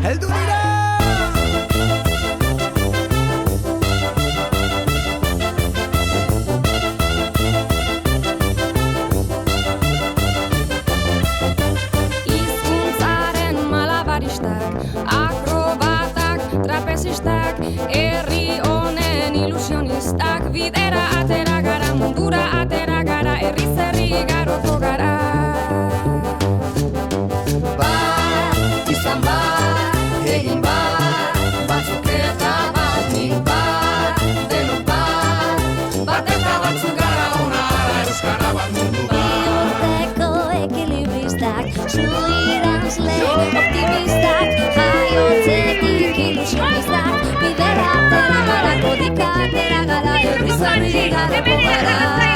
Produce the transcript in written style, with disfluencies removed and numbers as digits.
heldu dira! Hizkuntzaren malabaristak, akrobatak, trapezistak, herri honen ilusionistak, bidera atera gara, mundura atera gara, herriz herri igaroko gara. Bat, izan bat, egin bat, batzuk eta bat, nik bat, denok bat, bat eta batzuk gara ona, euskara bat mundu bat. Bihotzeko ekilibristak, zuiranzle optimistak, jaiotzetik ilusionistak, bidera atera gara, kodika atera gara, herriz herri igaroko gara.